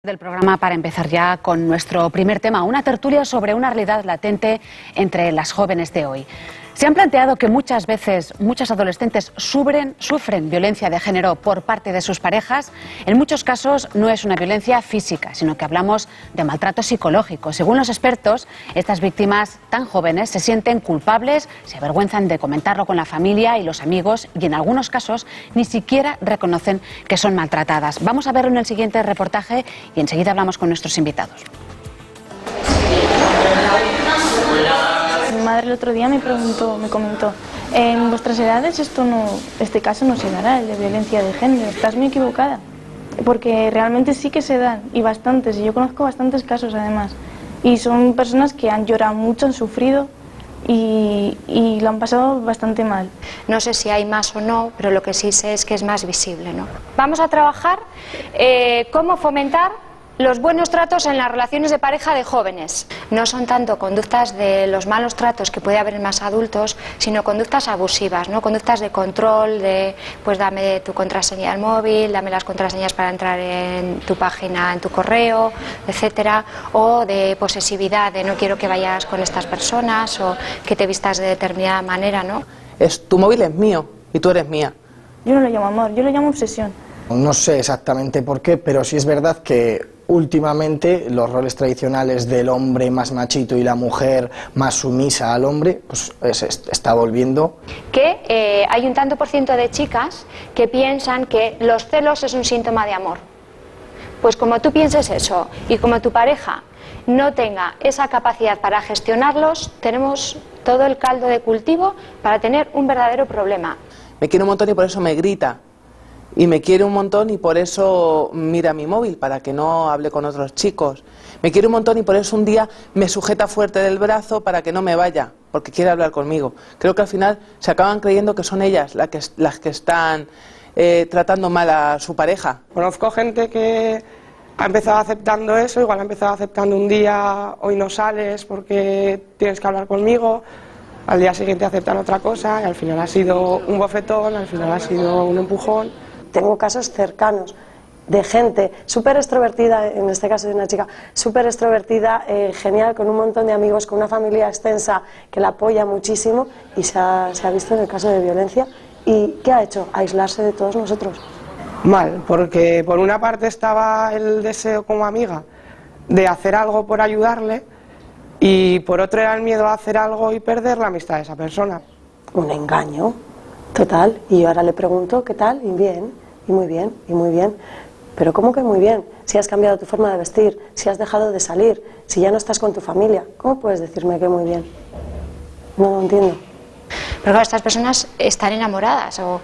Del programa para empezar ya con nuestro primer tema, una tertulia sobre una realidad latente entre las jóvenes de hoy. Se han planteado que muchas veces muchas adolescentes sufren violencia de género por parte de sus parejas. En muchos casos no es una violencia física, sino que hablamos de maltrato psicológico. Según los expertos, estas víctimas tan jóvenes se sienten culpables, se avergüenzan de comentarlo con la familia y los amigos y en algunos casos ni siquiera reconocen que son maltratadas. Vamos a verlo en el siguiente reportaje y enseguida hablamos con nuestros invitados. Mi madre el otro día me comentó, en vuestras edades este caso no se dará, el de violencia de género, estás muy equivocada, porque realmente sí que se dan, y bastantes, y yo conozco bastantes casos además, y son personas que han llorado mucho, han sufrido y lo han pasado bastante mal. No sé si hay más o no, pero lo que sí sé es que es más visible, ¿no? Vamos a trabajar cómo fomentar los buenos tratos en las relaciones de pareja de jóvenes. No son tanto conductas de los malos tratos que puede haber en más adultos, sino conductas abusivas, ¿no? Conductas de control, de pues dame tu contraseña del móvil, dame las contraseñas para entrar en tu página, en tu correo, etcétera, o de posesividad, de no quiero que vayas con estas personas o que te vistas de determinada manera, ¿no? Tu móvil es mío y tú eres mía. Yo no lo llamo amor, yo lo llamo obsesión. No sé exactamente por qué, pero sí es verdad que últimamente los roles tradicionales del hombre más machito y la mujer más sumisa al hombre, pues se está volviendo. Que hay un tanto por ciento de chicas que piensan que los celos es un síntoma de amor. Pues como tú pienses eso y como tu pareja no tenga esa capacidad para gestionarlos, tenemos todo el caldo de cultivo para tener un verdadero problema. Me quiere un montón y por eso me grita. Y me quiere un montón y por eso mira mi móvil, para que no hable con otros chicos. Me quiere un montón y por eso un día me sujeta fuerte del brazo para que no me vaya, porque quiere hablar conmigo. Creo que al final se acaban creyendo que son ellas las que están tratando mal a su pareja. Conozco gente que ha empezado aceptando eso, igual ha empezado aceptando un día, hoy no sales porque tienes que hablar conmigo, al día siguiente aceptan otra cosa y al final ha sido un bofetón, al final ha sido un empujón. Tengo casos cercanos de gente súper extrovertida, en este caso de una chica súper extrovertida, genial, con un montón de amigos, con una familia extensa que la apoya muchísimo y se ha visto en el caso de violencia. ¿Y qué ha hecho? Aislarse de todos nosotros. Mal, porque por una parte estaba el deseo como amiga de hacer algo por ayudarle y por otro era el miedo a hacer algo y perder la amistad de esa persona. Un engaño. Total, y ahora le pregunto qué tal, y bien, y muy bien, y muy bien. Pero ¿cómo que muy bien? Si has cambiado tu forma de vestir, si has dejado de salir, si ya no estás con tu familia, ¿cómo puedes decirme que muy bien? No lo entiendo. Pero claro, estas personas están enamoradas o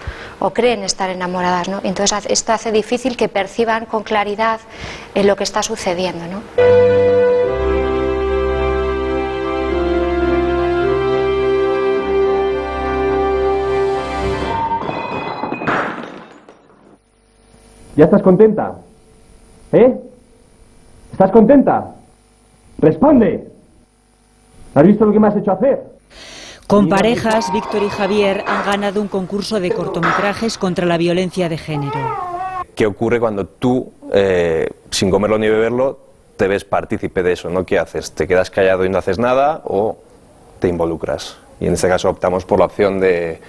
creen estar enamoradas, ¿no? Entonces esto hace difícil que perciban con claridad lo que está sucediendo, ¿no? ¿Ya estás contenta? ¿Eh? ¿Estás contenta? ¡Responde! ¿Has visto lo que me has hecho hacer? Con parejas, Víctor y Javier han ganado un concurso de cortometrajes contra la violencia de género. ¿Qué ocurre cuando tú, sin comerlo ni beberlo, te ves partícipe de eso, ¿no? ¿Qué haces? ¿Te quedas callado y no haces nada o te involucras? Y en este caso optamos por la opción de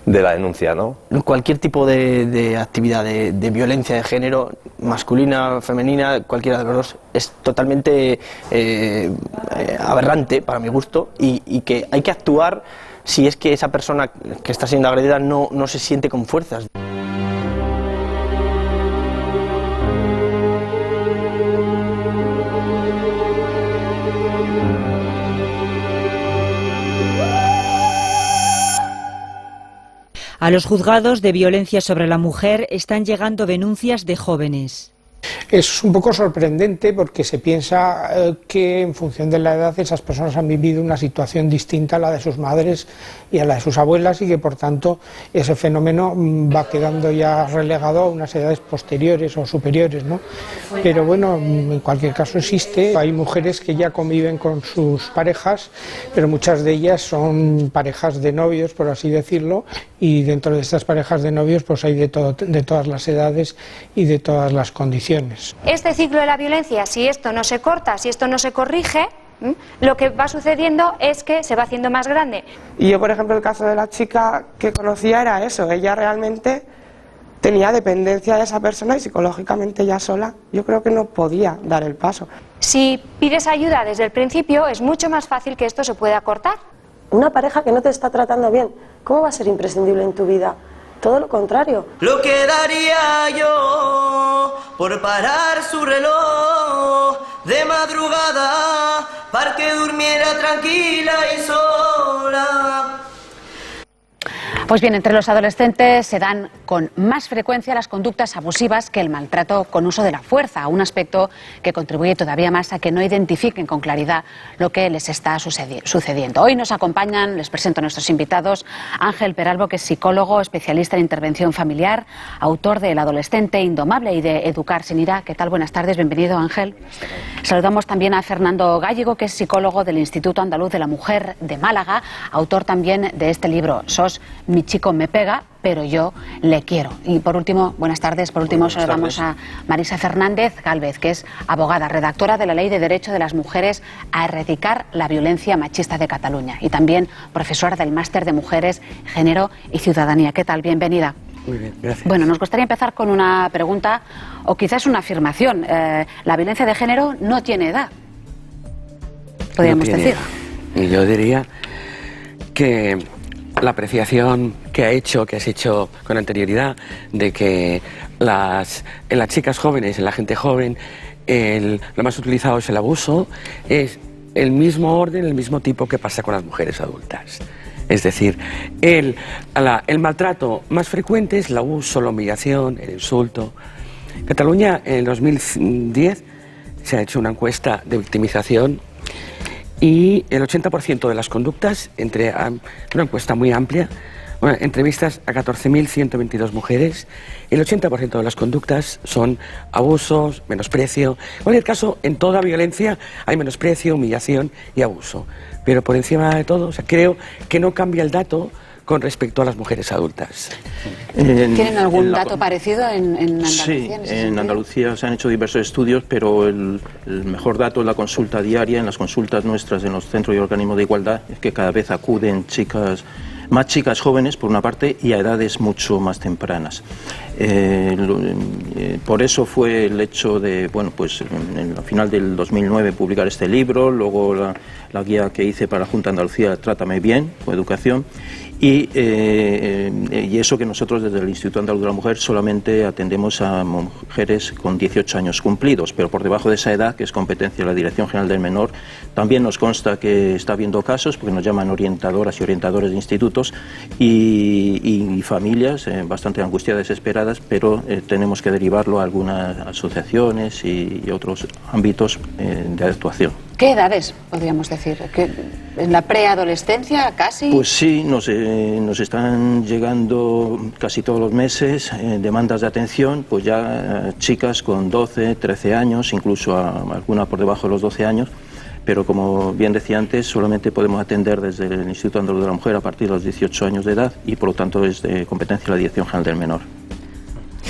la denuncia, ¿no? Cualquier tipo de actividad de violencia de género, masculina, femenina, cualquiera de los dos, es totalmente aberrante para mi gusto y que hay que actuar si es que esa persona que está siendo agredida no se siente con fuerzas. A los juzgados de violencia sobre la mujer están llegando denuncias de jóvenes. Es un poco sorprendente porque se piensa que en función de la edad esas personas han vivido una situación distinta a la de sus madres y a la de sus abuelas y que por tanto ese fenómeno va quedando ya relegado a unas edades posteriores o superiores, ¿no? Pero bueno, en cualquier caso existe. Hay mujeres que ya conviven con sus parejas, pero muchas de ellas son parejas de novios, por así decirlo, y dentro de estas parejas de novios pues hay de todas las edades y de todas las condiciones. soluciones. Este ciclo de la violencia, si esto no se corta, si esto no se corrige, lo que va sucediendo es que se va haciendo más grande. Y yo, por ejemplo, el caso de la chica que conocía era eso, ella realmente tenía dependencia de esa persona y psicológicamente ya sola yo creo que no podía dar el paso. Si pides ayuda desde el principio es mucho más fácil que esto se pueda cortar. Una pareja que no te está tratando bien, ¿cómo va a ser imprescindible en tu vida? Todo lo contrario. Lo que daría yo por parar su reloj de madrugada para que durmiera tranquila y sola. Pues bien, entre los adolescentes se dan con más frecuencia las conductas abusivas que el maltrato con uso de la fuerza, un aspecto que contribuye todavía más a que no identifiquen con claridad lo que les está sucediendo. Hoy nos acompañan, les presento a nuestros invitados, Ángel Peralbo, que es psicólogo, especialista en intervención familiar, autor de El adolescente indomable y de Educar sin ira. ¿Qué tal? Buenas tardes, bienvenido, Ángel. Saludamos también a Fernando Gallego, que es psicólogo del Instituto Andaluz de la Mujer de Málaga, autor también de este libro, SOS, mi chico me pega, pero yo le quiero. Y por último, buenas tardes, saludamos a Marisa Fernández Gálvez, que es abogada, redactora de la Ley de Derecho de las Mujeres a erradicar la violencia machista de Cataluña y también profesora del Máster de Mujeres, Género y Ciudadanía. ¿Qué tal? Bienvenida. Muy bien, gracias. Bueno, nos gustaría empezar con una pregunta o quizás una afirmación. La violencia de género no tiene edad, podríamos decir. Y yo diría que la apreciación que has hecho con anterioridad de que en las chicas jóvenes, en la gente joven, lo más utilizado es el abuso, es el mismo orden, el mismo tipo que pasa con las mujeres adultas. Es decir, el maltrato más frecuente es el abuso, la humillación, el insulto. En Cataluña, en el 2010, se ha hecho una encuesta de victimización y el 80% de las conductas, una encuesta muy amplia, entrevistas a 14.122 mujeres, el 80% de las conductas son abusos, menosprecio. En cualquier caso, en toda violencia hay menosprecio, humillación y abuso. Pero por encima de todo, creo que no cambia el dato con respecto a las mujeres adultas. ¿Tienen algún dato parecido en Andalucía? Sí, en Andalucía se han hecho diversos estudios, pero el mejor dato es la consulta diaria. En las consultas nuestras en los centros y organismos de igualdad es que cada vez acuden más chicas jóvenes, por una parte, y a edades mucho más tempranas. Por eso fue el hecho de, al final del 2009 publicar este libro, luego la guía que hice para la Junta de Andalucía, Trátame Bien, con educación, y eso que nosotros desde el Instituto Andaluz de la Mujer solamente atendemos a mujeres con 18 años cumplidos, pero por debajo de esa edad, que es competencia de la Dirección General del Menor, también nos consta que está habiendo casos, porque nos llaman orientadoras y orientadores de institutos y familias bastante angustiadas, desesperadas, pero tenemos que derivarlo a algunas asociaciones y otros ámbitos de actuación. ¿Qué edades podríamos decir? ¿En la preadolescencia casi? Pues sí, nos están llegando casi todos los meses demandas de atención, pues ya chicas con 12, 13 años, incluso alguna por debajo de los 12 años, pero como bien decía antes, solamente podemos atender desde el Instituto Andaluz de la Mujer a partir de los 18 años de edad y por lo tanto es de competencia de la Dirección General del Menor.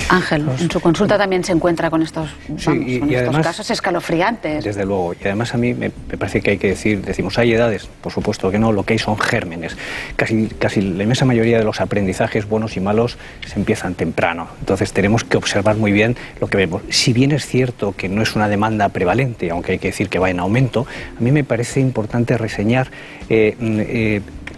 Ángel, en su consulta también se encuentra con estos, además, casos escalofriantes. Desde luego, y además a mí me parece que hay que decimos, hay edades, por supuesto que no, lo que hay son gérmenes. Casi la inmensa mayoría de los aprendizajes buenos y malos se empiezan temprano. Entonces tenemos que observar muy bien lo que vemos. Si bien es cierto que no es una demanda prevalente, aunque hay que decir que va en aumento, a mí me parece importante reseñar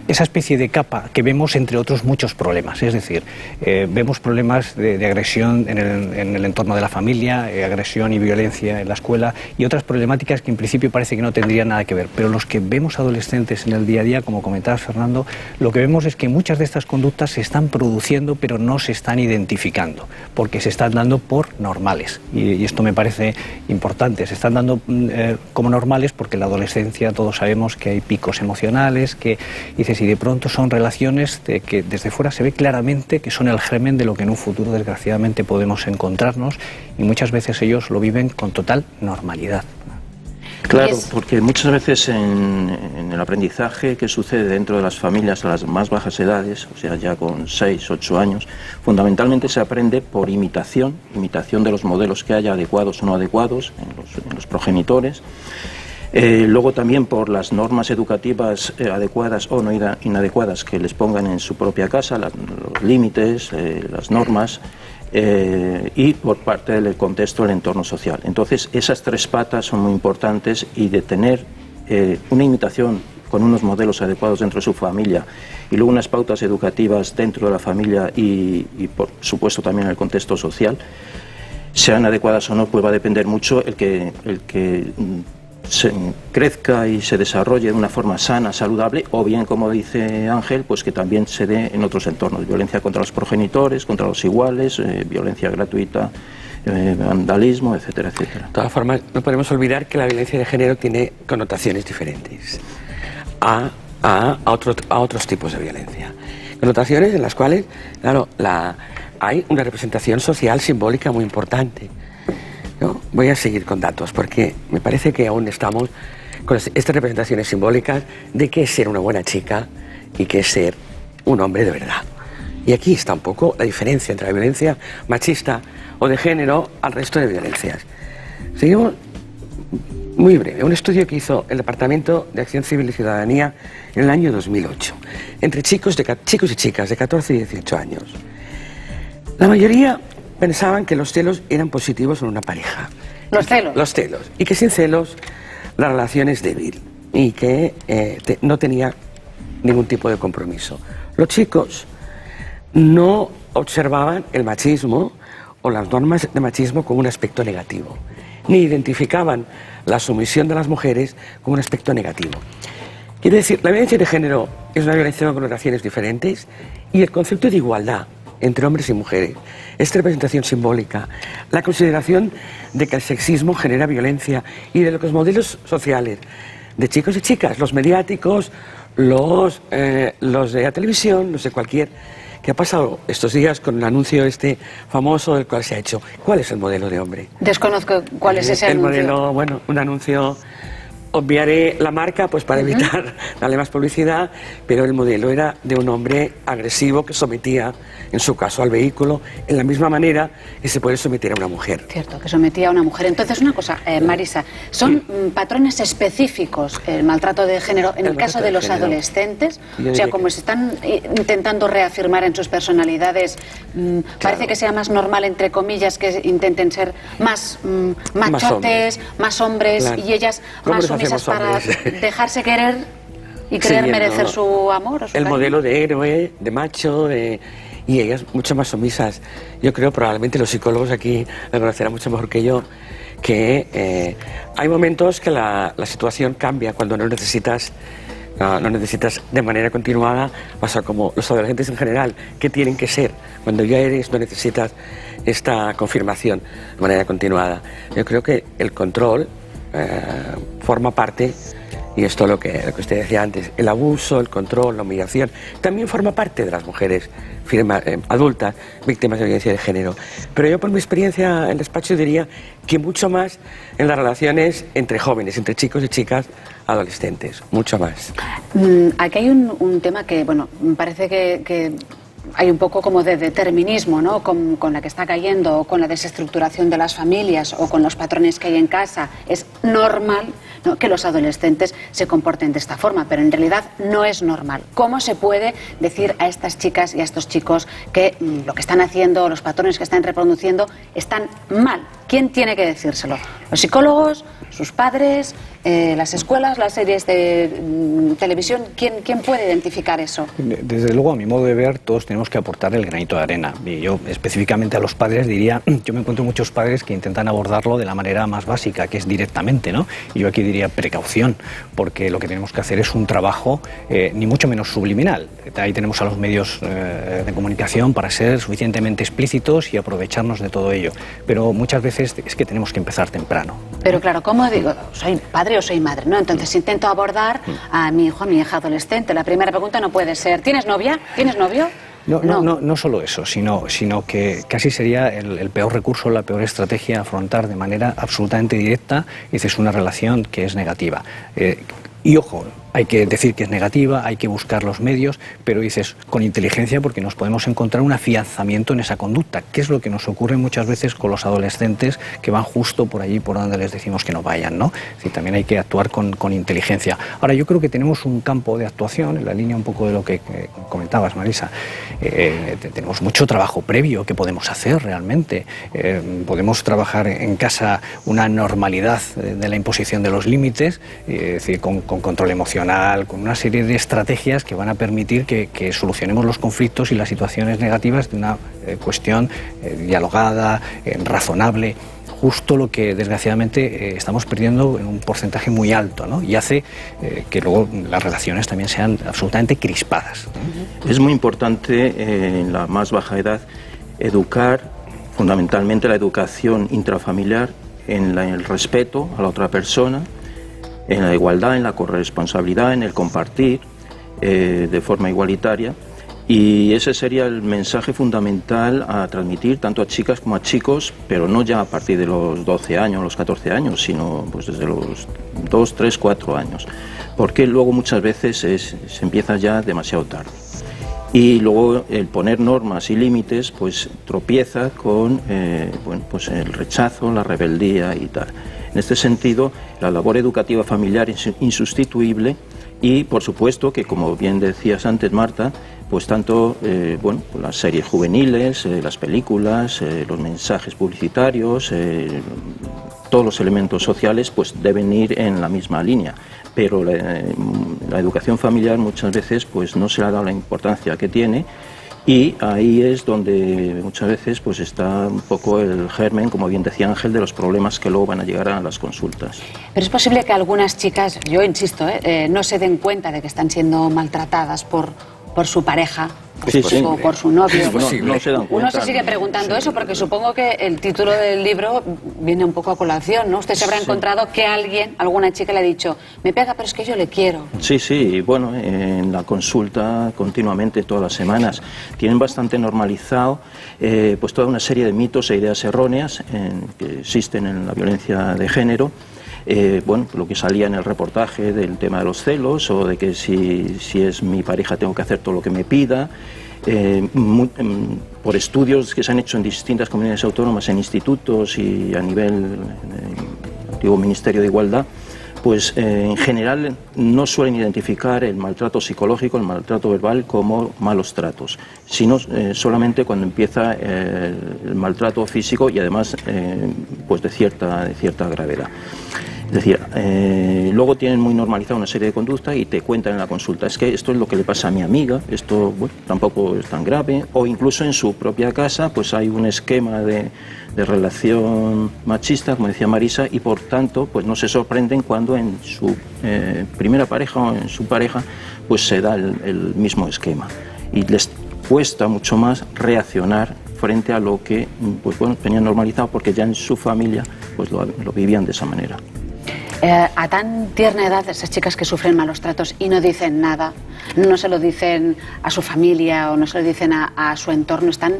esa especie de capa que vemos entre otros muchos problemas. Es decir, vemos problemas de agresión en el entorno de la familia, agresión y violencia en la escuela y otras problemáticas que en principio parece que no tendrían nada que ver. Pero los que vemos adolescentes en el día a día, como comentaba Fernando, lo que vemos es que muchas de estas conductas se están produciendo pero no se están identificando, porque se están dando por normales. Y esto me parece importante. Se están dando como normales porque en la adolescencia todos sabemos que hay picos emocionales, que dices, y de pronto son relaciones que desde fuera se ve claramente que son el germen de lo que en un futuro desgraciadamente podemos encontrarnos y muchas veces ellos lo viven con total normalidad. Claro, porque muchas veces en el aprendizaje que sucede dentro de las familias a las más bajas edades, o sea, ya con 6, 8 años, fundamentalmente se aprende por imitación de los modelos que haya adecuados o no adecuados en los progenitores. Luego también por las normas educativas adecuadas o no inadecuadas que les pongan en su propia casa, los límites, las normas, y por parte del contexto del entorno social. Entonces esas tres patas son muy importantes, y de tener una imitación con unos modelos adecuados dentro de su familia y luego unas pautas educativas dentro de la familia y por supuesto también en el contexto social, sean adecuadas o no, pues va a depender mucho el que se crezca y se desarrolle de una forma sana, saludable, o bien, como dice Ángel, pues que también se dé en otros entornos, violencia contra los progenitores, contra los iguales, violencia gratuita, vandalismo, etcétera, etcétera. De todas formas, no podemos olvidar que la violencia de género tiene connotaciones diferentes a otros tipos de violencia. Connotaciones en las cuales, claro, hay una representación social simbólica muy importante. ¿No? Voy a seguir con datos porque me parece que aún estamos con estas representaciones simbólicas de qué es ser una buena chica y qué es ser un hombre de verdad. Y aquí está un poco la diferencia entre la violencia machista o de género al resto de violencias. Seguimos muy breve. Un estudio que hizo el Departamento de Acción Civil y Ciudadanía en el año 2008 entre chicos y chicas de 14 y 18 años. La mayoría pensaban que los celos eran positivos en una pareja. ¿Los celos? Los celos. Y que sin celos la relación es débil y que no tenía ningún tipo de compromiso. Los chicos no observaban el machismo o las normas de machismo como un aspecto negativo, ni identificaban la sumisión de las mujeres como un aspecto negativo. Quiere decir, la violencia de género es una violencia con connotaciones diferentes, y el concepto de igualdad entre hombres y mujeres, esta representación simbólica, la consideración de que el sexismo genera violencia y de los modelos sociales de chicos y chicas, los mediáticos, los de la televisión, los de cualquier, que ha pasado estos días con el anuncio famoso del cual se ha hecho. ¿Cuál es el modelo de hombre? Desconozco cuál es ese anuncio. El modelo, bueno, un anuncio. Obviaré la marca pues para evitar darle más publicidad, pero el modelo era de un hombre agresivo que sometía, en su caso, al vehículo en la misma manera que se puede someter a una mujer. Cierto, que sometía a una mujer. Entonces, una cosa, Marisa, ¿son patrones específicos el maltrato de género en el caso de los adolescentes? O sea, como se están intentando reafirmar en sus personalidades, parece que sea más normal, entre comillas, que intenten ser más machotes, más hombres, claro, y ellas más sumisas para dejarse querer y creer merecer su amor. O su el cariño. Modelo de héroe, de macho, y ellas mucho más sumisas. Yo creo, probablemente los psicólogos aquí lo conocerán mucho mejor que yo, que hay momentos que la situación cambia cuando no necesitas de manera continuada. Pasa como los adolescentes en general, que tienen que ser. Cuando ya eres, no necesitas esta confirmación de manera continuada. Yo creo que el control forma parte, y esto lo que usted decía antes, el abuso, el control, la humillación, también forma parte de las mujeres adultas víctimas de violencia de género. Pero yo, por mi experiencia en el despacho, diría que mucho más en las relaciones entre jóvenes, entre chicos y chicas adolescentes, mucho más. Aquí hay un tema que, bueno, me parece que hay un poco como de determinismo, ¿no? Con la que está cayendo, o con la desestructuración de las familias, o con los patrones que hay en casa. Es normal, ¿no?, que los adolescentes se comporten de esta forma, pero en realidad no es normal. ¿Cómo se puede decir a estas chicas y a estos chicos que lo que están haciendo, los patrones que están reproduciendo, están mal? ¿Quién tiene que decírselo? ¿Los psicólogos? ¿Sus padres? ¿Las escuelas? ¿Las series de televisión? ¿Quién puede identificar eso? Desde luego, a mi modo de ver, todos tenemos que aportar el granito de arena. Y yo, específicamente a los padres, diría, yo me encuentro muchos padres que intentan abordarlo de la manera más básica, que es directamente, ¿no? Y yo aquí diría precaución, porque lo que tenemos que hacer es un trabajo ni mucho menos subliminal. Ahí tenemos a los medios de comunicación para ser suficientemente explícitos y aprovecharnos de todo ello. Pero muchas veces es que tenemos que empezar temprano. Pero claro, ¿cómo digo? ¿Soy padre o soy madre? ¿No? Entonces intento abordar a mi hijo, a mi hija adolescente. La primera pregunta no puede ser: ¿tienes novia? ¿Tienes novio? No solo eso, sino que casi sería el peor recurso, la peor estrategia a afrontar de manera absolutamente directa, dices, una relación que es negativa. Y ojo, hay que decir que es negativa, hay que buscar los medios, pero dices con inteligencia, porque nos podemos encontrar un afianzamiento en esa conducta, que es lo que nos ocurre muchas veces con los adolescentes que van justo por allí por donde les decimos que no vayan, ¿no? Es decir, también hay que actuar con inteligencia. Ahora, yo creo que tenemos un campo de actuación, en la línea un poco de lo que comentabas, Marisa. Tenemos mucho trabajo previo que podemos hacer realmente. Podemos trabajar en casa una normalidad de la imposición de los límites, es decir, con control emocional, con una serie de estrategias que van a permitir que solucionemos los conflictos y las situaciones negativas de una cuestión dialogada, razonable, justo lo que desgraciadamente estamos perdiendo en un porcentaje muy alto, ¿no? Y hace que luego las relaciones también sean absolutamente crispadas. Es muy importante en la más baja edad educar, fundamentalmente la educación intrafamiliar, en el respeto a la otra persona, en la igualdad, en la corresponsabilidad, en el compartir de forma igualitaria, y ese sería el mensaje fundamental a transmitir tanto a chicas como a chicos, pero no ya a partir de los 12 años, los 14 años, sino pues desde los 2, 3, 4 años, porque luego muchas veces se empieza ya demasiado tarde. Y luego el poner normas y límites pues tropieza con pues el rechazo, la rebeldía y tal. En este sentido, la labor educativa familiar es insustituible y, por supuesto, que como bien decías antes, Marta, pues tanto las series juveniles, las películas, los mensajes publicitarios, todos los elementos sociales pues deben ir en la misma línea. Pero la educación familiar muchas veces pues no se le ha dado la importancia que tiene, y ahí es donde muchas veces pues está un poco el germen, como bien decía Ángel, de los problemas que luego van a llegar a las consultas. Pero es posible que algunas chicas, yo insisto, no se den cuenta de que están siendo maltratadas por su pareja. O por su novio. No se dan cuenta. Uno se sigue preguntando eso porque supongo que el título del libro viene un poco a colación, ¿no? Usted se habrá encontrado que alguna chica le ha dicho, me pega, pero es que yo le quiero. Sí, bueno, en la consulta continuamente, todas las semanas, tienen bastante normalizado pues toda una serie de mitos e ideas erróneas que existen en la violencia de género. Lo que salía en el reportaje del tema de los celos, o de que si es mi pareja tengo que hacer todo lo que me pida, por estudios que se han hecho en distintas comunidades autónomas, en institutos y a nivel antiguo Ministerio de Igualdad, pues en general no suelen identificar el maltrato psicológico, el maltrato verbal como malos tratos, sino solamente cuando empieza el maltrato físico y además pues de cierta gravedad. Es decir, luego tienen muy normalizada una serie de conductas y te cuentan en la consulta, es que esto es lo que le pasa a mi amiga, esto tampoco es tan grave, o incluso en su propia casa pues hay un esquema de relación machista, como decía Marisa, y por tanto pues no se sorprenden cuando en su primera pareja o en su pareja pues se da el mismo esquema, y les cuesta mucho más reaccionar frente a lo que tenían normalizado, porque ya en su familia pues lo vivían de esa manera. A tan tierna edad, esas chicas que sufren malos tratos y no dicen nada, no se lo dicen a su familia o no se lo dicen a su entorno, están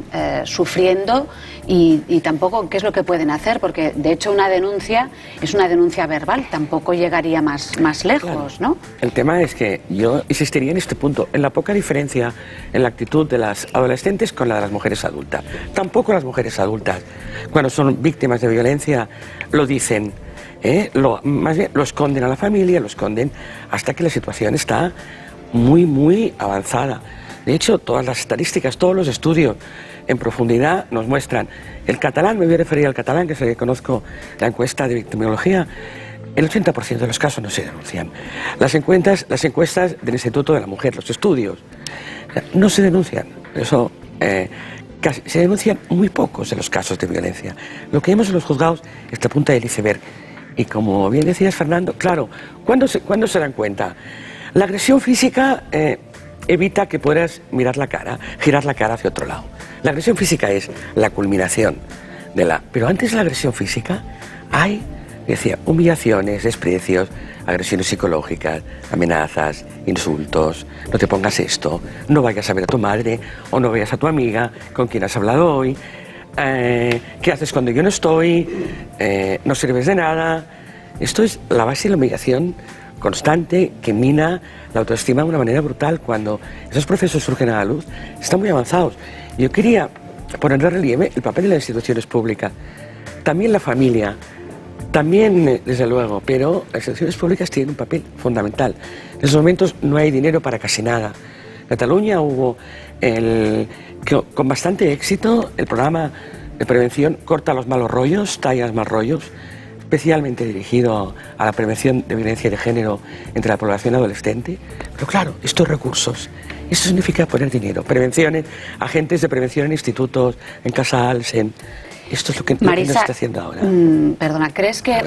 sufriendo y tampoco qué es lo que pueden hacer, porque de hecho una denuncia es una denuncia verbal, tampoco llegaría más lejos, ¿no? El tema es que yo insistiría en este punto, en la poca diferencia en la actitud de las adolescentes con la de las mujeres adultas. Tampoco las mujeres adultas, cuando son víctimas de violencia, lo dicen. Más bien lo esconden a la familia, lo esconden hasta que la situación está muy avanzada. De hecho, todas las estadísticas, todos los estudios en profundidad nos muestran. El catalán, me voy a referir al catalán, que es el que conozco, la encuesta de victimología, el 80% de los casos no se denuncian. Las encuestas del Instituto de la Mujer, los estudios, no se denuncian. Eso, se denuncian muy pocos de los casos de violencia. Lo que vemos en los juzgados es la punta del iceberg. Y como bien decías, Fernando, claro, ¿cuándo se dan cuenta? La agresión física evita que puedas girar la cara hacia otro lado. La agresión física es la culminación de la... Pero antes de la agresión física hay Decía, humillaciones, desprecios, agresiones psicológicas, amenazas, insultos, no te pongas esto, no vayas a ver a tu madre o no vayas a tu amiga con quien has hablado hoy, ¿qué haces cuando yo no estoy? No sirves de nada. Esto es la base de la humillación constante que mina la autoestima de una manera brutal. Cuando esos procesos surgen a la luz, están muy avanzados. Yo quería poner de relieve el papel de las instituciones públicas, también la familia, también, desde luego, pero las instituciones públicas tienen un papel fundamental. En esos momentos no hay dinero para casi nada. En Cataluña hubo, con bastante éxito, el programa de prevención Corta los malos rollos, talla los malos rollos, especialmente dirigido a la prevención de violencia de género entre la población adolescente. Pero claro, estos recursos, esto significa poner dinero, prevenciones, agentes de prevención en institutos, en casals, esto es lo que Marisa, no está haciendo ahora. Perdona, ¿crees que,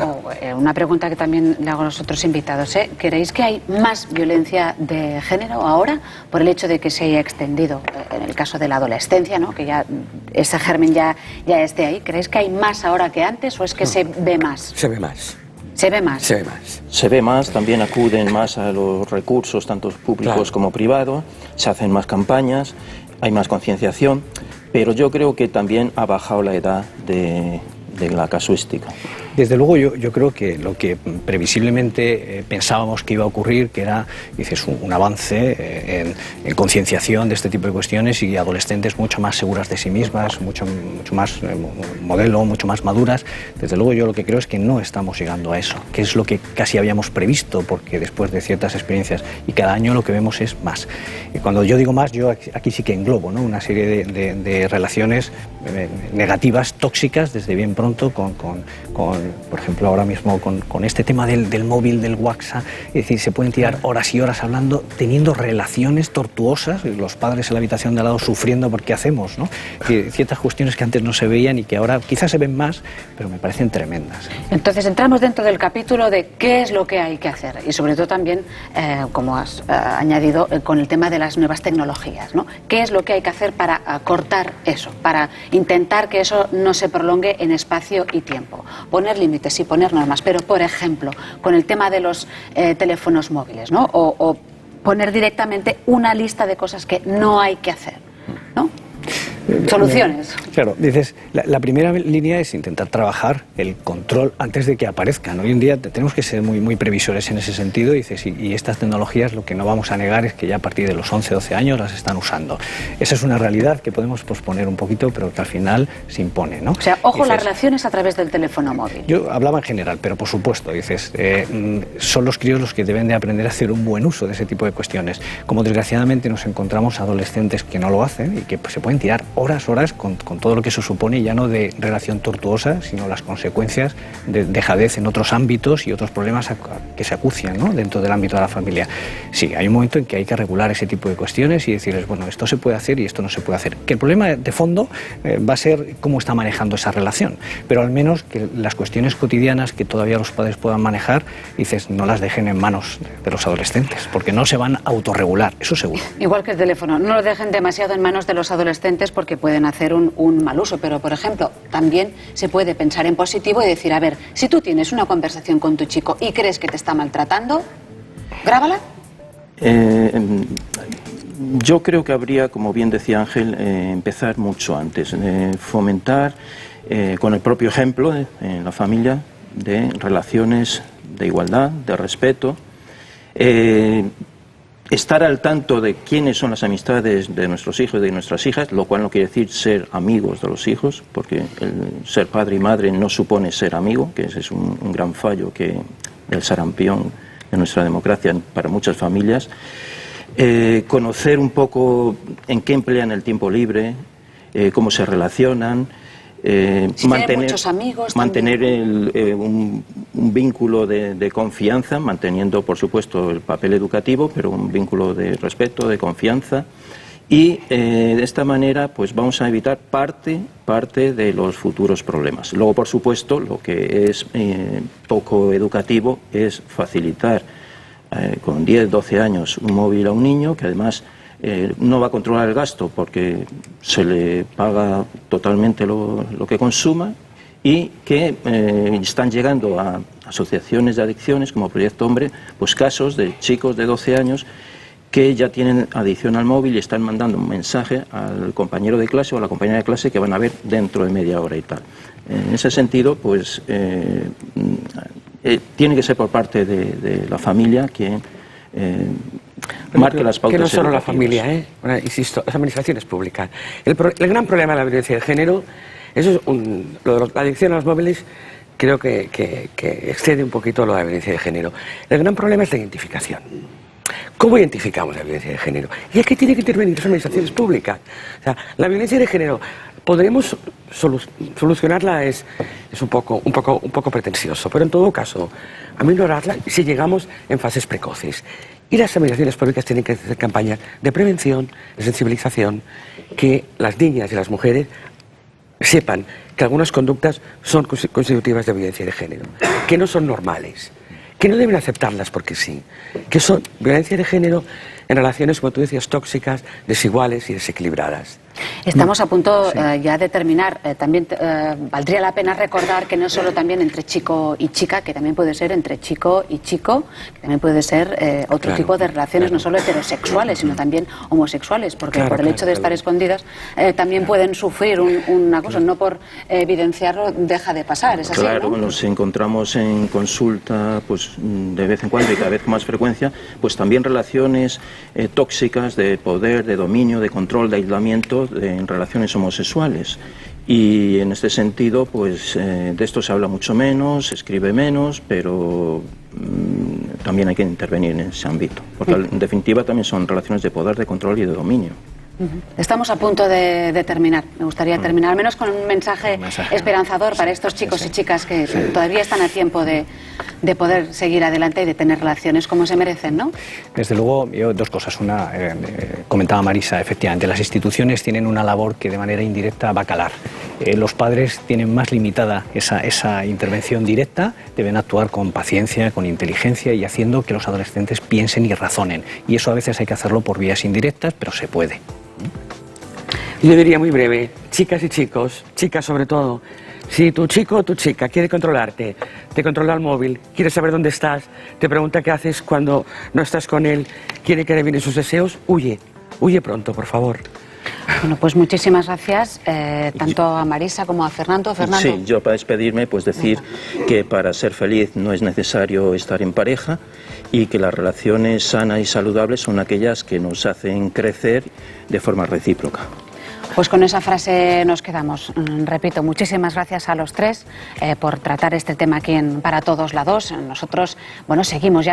una pregunta que también le hago a los otros invitados, ¿creéis que hay más violencia de género ahora por el hecho de que se haya extendido, en el caso de la adolescencia, ¿no? Que ya ese germen ya esté ahí? ¿Creéis que hay más ahora que antes o es que se ve más? Se ve más. ¿Se ve más? Se ve más. Se ve más, también acuden más a los recursos, tanto públicos como privados, se hacen más campañas, hay más concienciación, pero yo creo que también ha bajado la edad de la casuística. Desde luego yo creo que lo que previsiblemente pensábamos que iba a ocurrir, que era, dices, un avance en concienciación de este tipo de cuestiones y adolescentes mucho más seguras de sí mismas, mucho más modelo, mucho más maduras. Desde luego yo lo que creo es que no estamos llegando a eso, que es lo que casi habíamos previsto, porque después de ciertas experiencias y cada año lo que vemos es más. Y cuando yo digo más, yo aquí sí que englobo, ¿no? Una serie de relaciones negativas, tóxicas, desde bien pronto con por ejemplo, ahora mismo con este tema del móvil, del WhatsApp, es decir, se pueden tirar horas y horas hablando, teniendo relaciones tortuosas, y los padres en la habitación de al lado sufriendo por qué hacemos, ¿no? Ciertas cuestiones que antes no se veían y que ahora quizás se ven más, pero me parecen tremendas. Entonces entramos dentro del capítulo de qué es lo que hay que hacer y sobre todo también, como has añadido, con el tema de las nuevas tecnologías, ¿no? ¿Qué es lo que hay que hacer para cortar eso, para intentar que eso no se prolongue en espacio y tiempo? Poner límites y poner normas, pero por ejemplo, con el tema de los teléfonos móviles, ¿no? O poner directamente una lista de cosas que no hay que hacer, ¿no? Soluciones. Claro, dices, la primera línea es intentar trabajar el control antes de que aparezcan. Hoy en día tenemos que ser muy previsores en ese sentido, dices, y estas tecnologías lo que no vamos a negar es que ya a partir de los 11, 12 años las están usando. Esa es una realidad que podemos posponer un poquito, pero que al final se impone, ¿no? O sea, ojo, las relaciones a través del teléfono móvil. Yo hablaba en general, pero por supuesto, dices, son los críos los que deben de aprender a hacer un buen uso de ese tipo de cuestiones. Como desgraciadamente nos encontramos adolescentes que no lo hacen y que pues, se pueden tirar horas con todo lo que eso supone, ya no de relación tortuosa, sino las consecuencias de dejadez en otros ámbitos y otros problemas que se acucian, ¿no? Dentro del ámbito de la familia. Sí, hay un momento en que hay que regular ese tipo de cuestiones y decirles, bueno, esto se puede hacer y esto no se puede hacer. Que el problema de fondo va a ser cómo está manejando esa relación, pero al menos que las cuestiones cotidianas que todavía los padres puedan manejar, dices, no las dejen en manos de los adolescentes, porque no se van a autorregular, eso seguro. Igual que el teléfono, no lo dejen demasiado en manos de los adolescentes porque pueden hacer un mal uso, pero por ejemplo también se puede pensar en positivo y decir, a ver, si tú tienes una conversación con tu chico y crees que te está maltratando, grábala. Yo creo que habría, como bien decía Ángel, empezar mucho antes, fomentar con el propio ejemplo en la familia de relaciones de igualdad, de respeto, estar al tanto de quiénes son las amistades de nuestros hijos y de nuestras hijas, lo cual no quiere decir ser amigos de los hijos, porque el ser padre y madre no supone ser amigo, que ese es un gran fallo del sarampión de nuestra democracia para muchas familias. Conocer un poco en qué emplean el tiempo libre, cómo se relacionan, si muchos amigos, mantener un vínculo de confianza, manteniendo por supuesto el papel educativo, pero un vínculo de respeto, de confianza, y de esta manera pues vamos a evitar parte de los futuros problemas. Luego, por supuesto, lo que es poco educativo es facilitar con 10, 12 años un móvil a un niño que además no va a controlar el gasto porque se le paga totalmente lo que consuma y que están llegando a asociaciones de adicciones como Proyecto Hombre, pues casos de chicos de 12 años que ya tienen adicción al móvil y están mandando un mensaje al compañero de clase o a la compañera de clase que van a ver dentro de media hora y tal. En ese sentido, pues tiene que ser por parte de la familia quien marque las pautas. Que no solo la educativas. familia, Bueno, insisto, las administraciones públicas. El gran problema de la violencia de género, eso es lo de la adicción a los móviles, creo que excede un poquito lo de la violencia de género. El gran problema es la identificación. ¿Cómo identificamos la violencia de género? Y aquí tiene que intervenir las administraciones públicas. O sea, la violencia de género, podremos solucionarla, es un poco pretencioso, pero en todo caso, aminorarla si llegamos en fases precoces. Y las administraciones públicas tienen que hacer campañas de prevención, de sensibilización, que las niñas y las mujeres sepan que algunas conductas son constitutivas de violencia de género, que no son normales, que no deben aceptarlas porque sí, que son violencia de género en relaciones, como tú decías, tóxicas, desiguales y desequilibradas. Estamos a punto ya de terminar. También valdría la pena recordar que no es solo también entre chico y chica, que también puede ser entre chico y chico, que también puede ser otro tipo de relaciones, no solo heterosexuales, sino también homosexuales, porque por el hecho de estar escondidas también pueden sufrir un acoso, no por evidenciarlo deja de pasar, ¿es así? Claro, ¿no? nos encontramos en consulta pues de vez en cuando y cada vez con más frecuencia, pues también relaciones tóxicas de poder, de dominio, de control, de aislamiento en relaciones homosexuales. Y en este sentido, pues de esto se habla mucho menos, se escribe menos, pero también hay que intervenir en ese ámbito, porque en definitiva también son relaciones de poder, de control y de dominio. Estamos a punto de terminar. Me gustaría terminar al menos con un mensaje esperanzador para estos chicos y chicas que todavía están a tiempo de poder seguir adelante y de tener relaciones como se merecen, ¿no? Desde luego, yo dos cosas. Una, comentaba Marisa, efectivamente, las instituciones tienen una labor que de manera indirecta va a calar. Los padres tienen más limitada esa intervención directa, deben actuar con paciencia, con inteligencia y haciendo que los adolescentes piensen y razonen. Y eso a veces hay que hacerlo por vías indirectas, pero se puede. Yo diría muy breve, chicas y chicos, chicas sobre todo, si tu chico o tu chica quiere controlarte, te controla el móvil, quiere saber dónde estás, te pregunta qué haces cuando no estás con él, quiere que adivines sus deseos, huye pronto, por favor. Bueno, pues muchísimas gracias, tanto a Marisa como a Fernando. Fernando. Sí, yo para despedirme, pues decir que para ser feliz no es necesario estar en pareja y que las relaciones sanas y saludables son aquellas que nos hacen crecer de forma recíproca. Pues con esa frase nos quedamos. Repito, muchísimas gracias a los tres por tratar este tema aquí en Para Todos la 2. Nosotros, bueno, seguimos ya.